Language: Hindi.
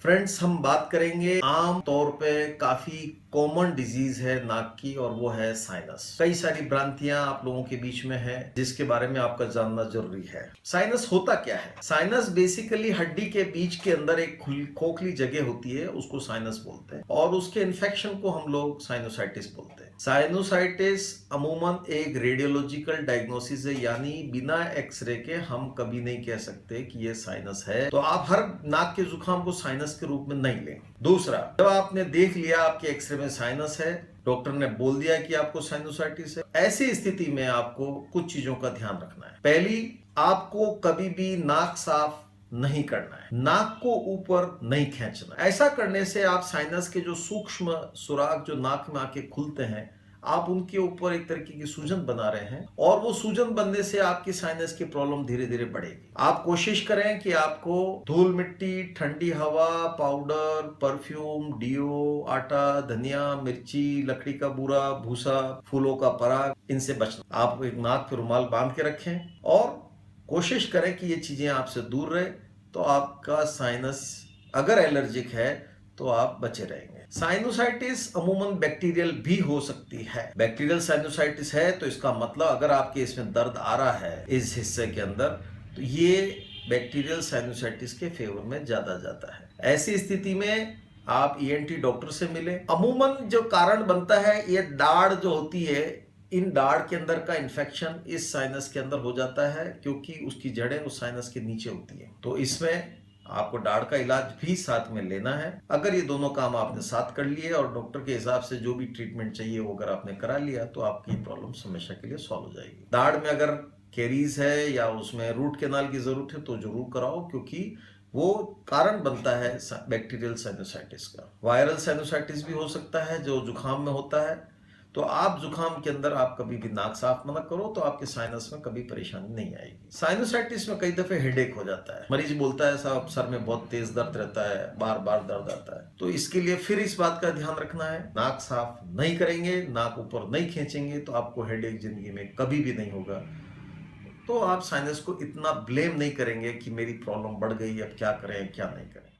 फ्रेंड्स, हम बात करेंगे आम तौर पे काफी कॉमन डिजीज है नाक की, और वो है साइनस। कई सारी भ्रांतियां आप लोगों के बीच में है जिसके बारे में आपका जानना जरूरी है। साइनस होता क्या है? साइनस बेसिकली हड्डी के बीच के अंदर एक खोखली जगह होती है, उसको साइनस बोलते हैं, और उसके इन्फेक्शन को हम लोग साइनोसाइटिस बोलते हैं। साइनोसाइटिस अमूमन एक रेडियोलॉजिकल डायग्नोसिस है, यानी बिना एक्सरे के हम कभी नहीं कह सकते कि ये साइनस है। तो आप हर नाक के जुकाम को साइनस के रूप में नहीं लें। दूसरा, जब आपने देख लिया आपके एक्सरे में साइनस है, डॉक्टर ने बोल दिया कि आपको साइनोसाइटिस है, ऐसी स्थिति में आपको कुछ चीजों का ध्यान रखना है। पहली, आपको कभी भी नाक साफ नहीं करना है, नाक को ऊपर नहीं खींचना। ऐसा करने से आप साइनस के जो सूक्ष्म सुराग जो नाक में आके खुलते हैं, आप उनके ऊपर एक तरीके की सूजन बना रहे हैं, और वो सूजन बनने से आपकी साइनस की प्रॉब्लम धीरे धीरे बढ़ेगी। आप कोशिश करें कि आपको धूल मिट्टी, ठंडी हवा, पाउडर, परफ्यूम, डियो, आटा, धनिया, मिर्ची, लकड़ी का बूरा, भूसा, फूलों का पराग, इनसे बचना। आप एक नाक पे रुमाल बांध के रखें और कोशिश करें कि ये चीजें आपसे दूर रहे, तो आपका साइनस अगर एलर्जिक है तो आप बचे रहेंगे। साइनोसाइटिस अमूमन बैक्टीरियल भी हो सकती है। बैक्टीरियल साइनोसाइटिस है तो इसका मतलब अगर आपके इसमें दर्द आ रहा है इस हिस्से के अंदर, तो ये बैक्टीरियल साइनोसाइटिस के फेवर में ज्यादा जाता है। ऐसी स्थिति में आप ईएनटी डॉक्टर से मिलें। अमूमन जो कारण बनता है, ये दाढ़ जो होती है, इन दाढ़ के अंदर का इन्फेक्शन इस साइनस के अंदर हो जाता है, क्योंकि उसकी जड़ें उस साइनस के नीचे होती है। तो इसमें आपको दाढ़ का इलाज भी साथ में लेना है। अगर ये दोनों काम आपने साथ कर लिए और डॉक्टर के हिसाब से जो भी ट्रीटमेंट चाहिए वो अगर आपने करा लिया, तो आपकी प्रॉब्लम हमेशा के लिए सॉल्व हो जाएगी। दाढ़ में अगर कैरीज है या उसमें रूट कैनाल की जरूरत है तो जरूर कराओ, क्योंकि वो कारण बनता है बैक्टीरियल साइनोसाइटिस का। वायरल साइनोसाइटिस भी हो सकता है जो जुकाम में होता है। तो आप जुकाम के अंदर आप कभी भी नाक साफ मत करो, तो आपके साइनस में कभी परेशानी नहीं आएगी। साइनोसाइटिस में कई दफे हेडेक हो जाता है, मरीज बोलता है साहब सर में बहुत तेज दर्द रहता है, बार बार दर्द आता है। तो इसके लिए फिर इस बात का ध्यान रखना है, नाक साफ नहीं करेंगे, नाक ऊपर नहीं खींचेंगे, तो आपको हेडेक जिंदगी में कभी भी नहीं होगा। तो आप साइनस को इतना ब्लेम नहीं करेंगे कि मेरी प्रॉब्लम बढ़ गई, अब क्या करें क्या नहीं करें।